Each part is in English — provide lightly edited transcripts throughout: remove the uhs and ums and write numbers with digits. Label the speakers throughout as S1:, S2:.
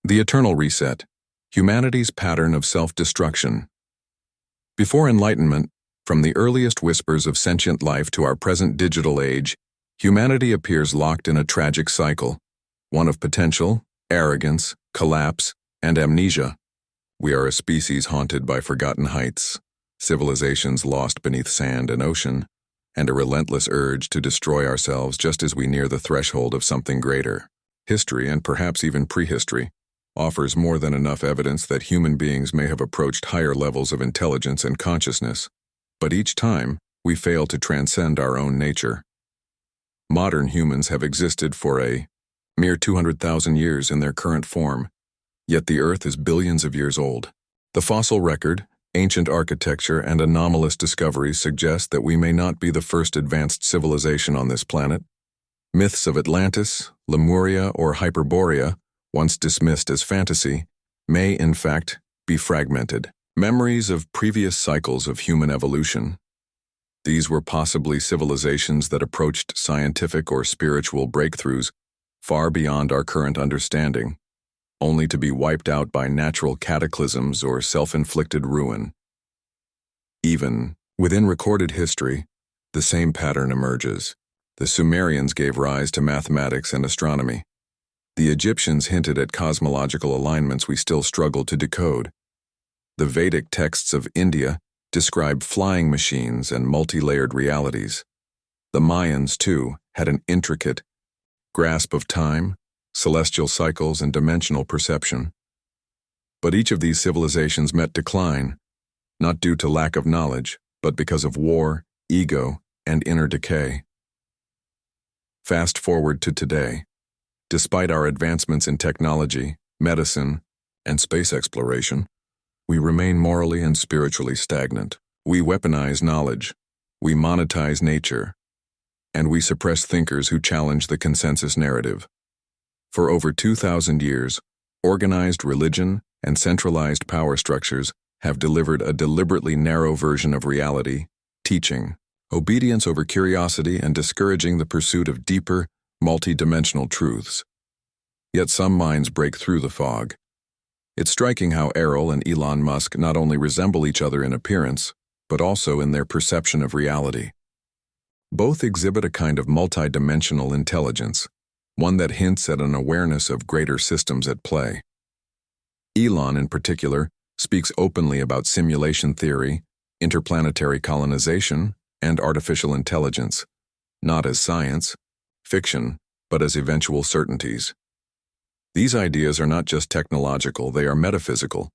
S1: The Eternal Reset, Humanity's Pattern of Self-Destruction. Before Enlightenment, from the earliest whispers of sentient life to our present digital age, humanity appears locked in a tragic cycle, one of potential, arrogance, collapse, and amnesia. We are a species haunted by forgotten heights, civilizations lost beneath sand and ocean, and a relentless urge to destroy ourselves just as we near the threshold of something greater. History, and perhaps even prehistory, offers more than enough evidence that human beings may have approached higher levels of intelligence and consciousness, but each time, we fail to transcend our own nature. Modern humans have existed for a mere 200,000 years in their current form, yet the Earth is billions of years old. The fossil record, ancient architecture, and anomalous discoveries suggest that we may not be the first advanced civilization on this planet. Myths of Atlantis, Lemuria, or Hyperborea, once dismissed as fantasy, may, in fact, be fragmented. Memories of previous cycles of human evolution. These were possibly civilizations that approached scientific or spiritual breakthroughs far beyond our current understanding, only to be wiped out by natural cataclysms or self-inflicted ruin. Even within recorded history, the same pattern emerges. The Sumerians gave rise to mathematics and astronomy. The Egyptians hinted at cosmological alignments we still struggle to decode. The Vedic texts of India describe flying machines and multi-layered realities. The Mayans, too, had an intricate grasp of time, celestial cycles, and dimensional perception. But each of these civilizations met decline, not due to lack of knowledge, but because of war, ego, and inner decay. Fast forward to today. Despite our advancements in technology, medicine, and space exploration, we remain morally and spiritually stagnant. We weaponize knowledge, we monetize nature, and we suppress thinkers who challenge the consensus narrative. For over 2,000 years, organized religion and centralized power structures have delivered a deliberately narrow version of reality, teaching obedience over curiosity and discouraging the pursuit of deeper, multi-dimensional truths. Yet some minds break through the fog. It's striking how Errol and Elon Musk not only resemble each other in appearance, but also in their perception of reality. Both exhibit a kind of multi-dimensional intelligence, one that hints at an awareness of greater systems at play. Elon, in particular, speaks openly about simulation theory, interplanetary colonization, and artificial intelligence, not as science, fiction, but as eventual certainties. These ideas are not just technological, they are metaphysical.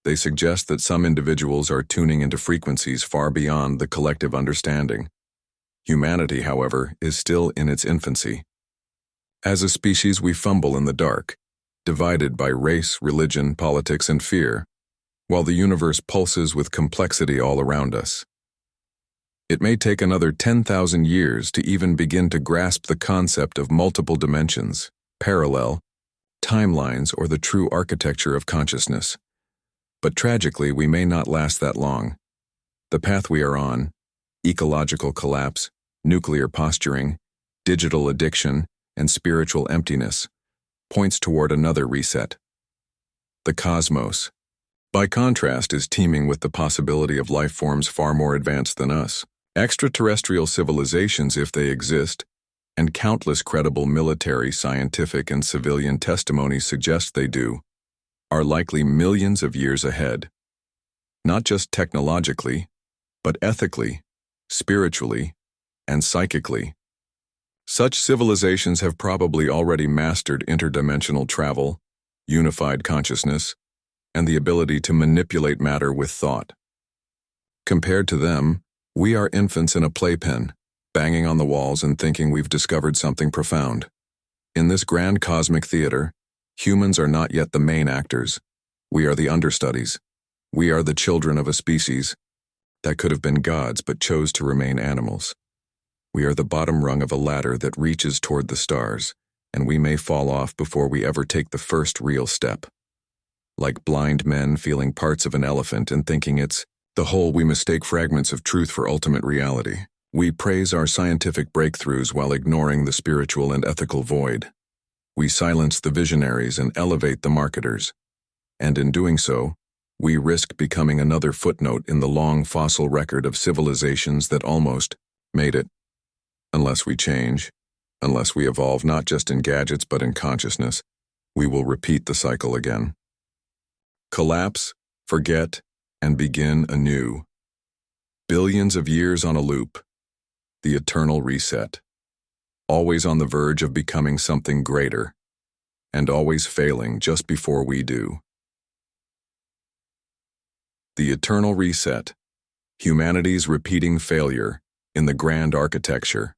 S1: They suggest that some individuals are tuning into frequencies far beyond the collective understanding. Humanity, however, is still in its infancy. As a species, we fumble in the dark, divided by race, religion, politics, and fear, while the universe pulses with complexity all around us. It may take another 10,000 years to even begin to grasp the concept of multiple dimensions, parallel timelines, or the true architecture of consciousness. But tragically, we may not last that long. The path we are on, ecological collapse, nuclear posturing, digital addiction, and spiritual emptiness, points toward another reset. The cosmos, by contrast, is teeming with the possibility of life forms far more advanced than us. Extraterrestrial civilizations, if they exist, and countless credible military, scientific, and civilian testimonies suggest they do, are likely millions of years ahead. Not just technologically, but ethically, spiritually, and psychically. Such civilizations have probably already mastered interdimensional travel, unified consciousness, and the ability to manipulate matter with thought. Compared to them, we are infants in a playpen, banging on the walls and thinking we've discovered something profound. In this grand cosmic theater, humans are not yet the main actors. We are the understudies. We are the children of a species that could have been gods but chose to remain animals. We are the bottom rung of a ladder that reaches toward the stars, and we may fall off before we ever take the first real step. Like blind men feeling parts of an elephant and thinking it's the whole, we mistake fragments of truth for ultimate reality. We praise our scientific breakthroughs while ignoring the spiritual and ethical void. We silence the visionaries and elevate the marketers. And in doing so, we risk becoming another footnote in the long fossil record of civilizations that almost made it. Unless we change, unless we evolve not just in gadgets but in consciousness, we will repeat the cycle again. Collapse, forget, and begin anew. Billions of years on a loop. The eternal reset. Always on the verge of becoming something greater, and always failing just before we do. The eternal reset. Humanity's repeating failure in the grand architecture.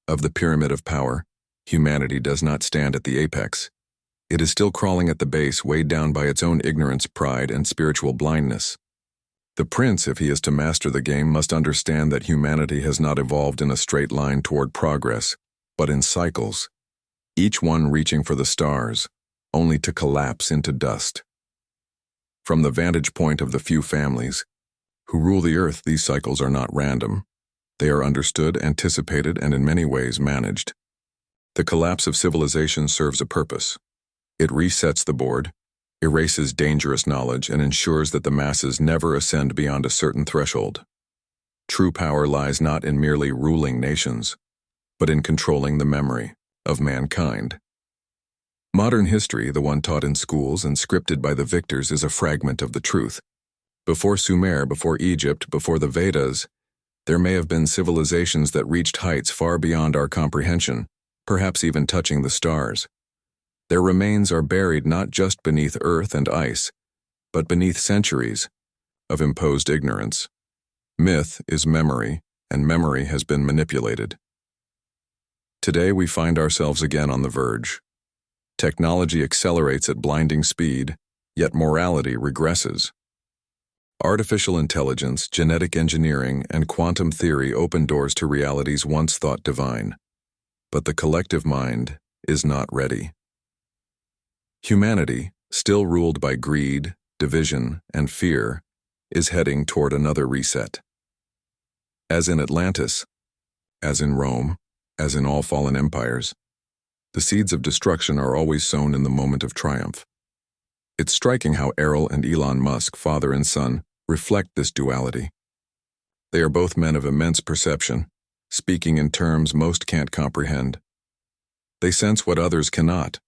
S1: Of the pyramid of power, humanity does not stand at the apex. It is still crawling at the base, weighed down by its own ignorance, pride, and spiritual blindness. The prince, if he is to master the game, must understand that humanity has not evolved in a straight line toward progress, but in cycles, each one reaching for the stars, only to collapse into dust. From the vantage point of the few families who rule the earth, these cycles are not random. They are understood, anticipated, and in many ways managed. The collapse of civilization serves a purpose. It resets the board, erases dangerous knowledge, and ensures that the masses never ascend beyond a certain threshold. True power lies not in merely ruling nations, but in controlling the memory of mankind. Modern history, the one taught in schools and scripted by the victors, is a fragment of the truth. Before Sumer, before Egypt, before the Vedas, there may have been civilizations that reached heights far beyond our comprehension, perhaps even touching the stars. Their remains are buried not just beneath earth and ice, but beneath centuries of imposed ignorance. Myth is memory, and memory has been manipulated. Today we find ourselves again on the verge. Technology accelerates at blinding speed, yet morality regresses. Artificial intelligence, genetic engineering, and quantum theory open doors to realities once thought divine. But the collective mind is not ready. Humanity, still ruled by greed, division, and fear, is heading toward another reset. As in Atlantis, as in Rome, as in all fallen empires, the seeds of destruction are always sown in the moment of triumph. It's striking how Errol and Elon Musk, father and son, reflect this duality. They are both men of immense perception, speaking in terms most can't comprehend. They sense what others cannot,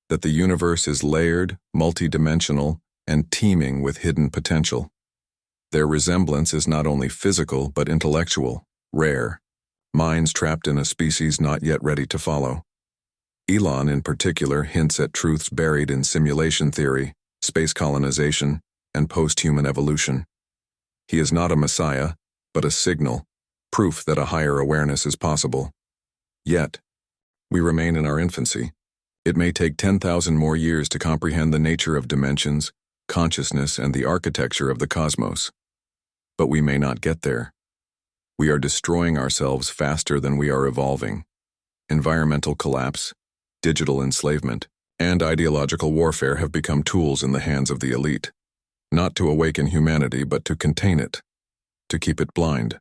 S1: that the universe is layered, multidimensional, and teeming with hidden potential. Their resemblance is not only physical but intellectual, rare, minds trapped in a species not yet ready to follow. Elon, in particular, hints at truths buried in simulation theory, space colonization, and post-human evolution. He is not a messiah, but a signal, proof that a higher awareness is possible. Yet, we remain in our infancy. It may take 10,000 more years to comprehend the nature of dimensions, consciousness, and the architecture of the cosmos. But we may not get there. We are destroying ourselves faster than we are evolving. Environmental collapse, digital enslavement, and ideological warfare have become tools in the hands of the elite, not to awaken humanity but to contain it, to keep it blind.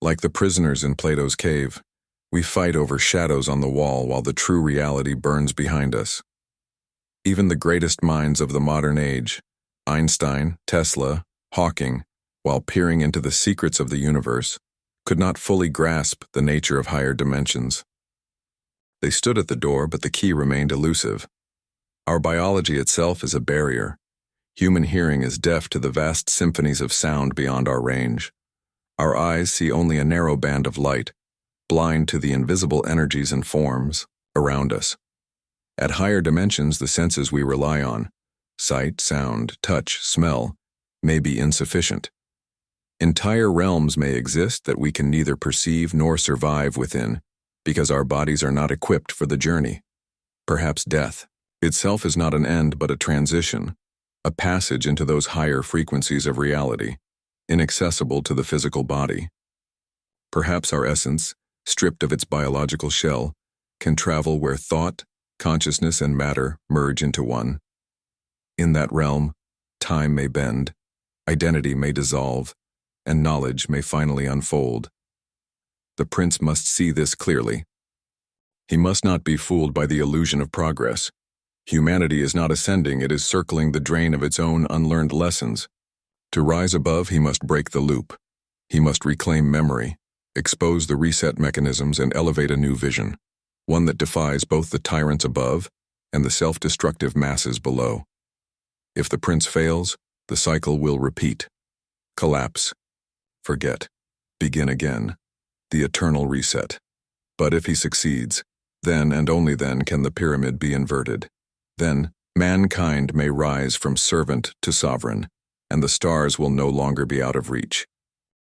S1: Like the prisoners in Plato's cave, we fight over shadows on the wall while the true reality burns behind us. Even the greatest minds of the modern age, Einstein, Tesla, Hawking, while peering into the secrets of the universe, could not fully grasp the nature of higher dimensions. They stood at the door, but the key remained elusive. Our biology itself is a barrier. Human hearing is deaf to the vast symphonies of sound beyond our range. Our eyes see only a narrow band of light, blind to the invisible energies and forms around us. At higher dimensions, the senses we rely on, sight, sound, touch, smell, may be insufficient. Entire realms may exist that we can neither perceive nor survive within, because our bodies are not equipped for the journey. Perhaps death itself is not an end but a transition, a passage into those higher frequencies of reality, inaccessible to the physical body. Perhaps our essence, stripped of its biological shell, can travel where thought, consciousness, and matter merge into one. In that realm, time may bend, identity may dissolve, and knowledge may finally unfold. The prince must see this clearly. He must not be fooled by the illusion of progress. Humanity is not ascending, it is circling the drain of its own unlearned lessons. To rise above, he must break the loop. He must reclaim memory, expose the reset mechanisms, and elevate a new vision, one that defies both the tyrants above and the self-destructive masses below. If the prince fails, the cycle will repeat. Collapse. Forget. Begin again. The eternal reset. But if he succeeds, then and only then can the pyramid be inverted. Then, mankind may rise from servant to sovereign, and the stars will no longer be out of reach.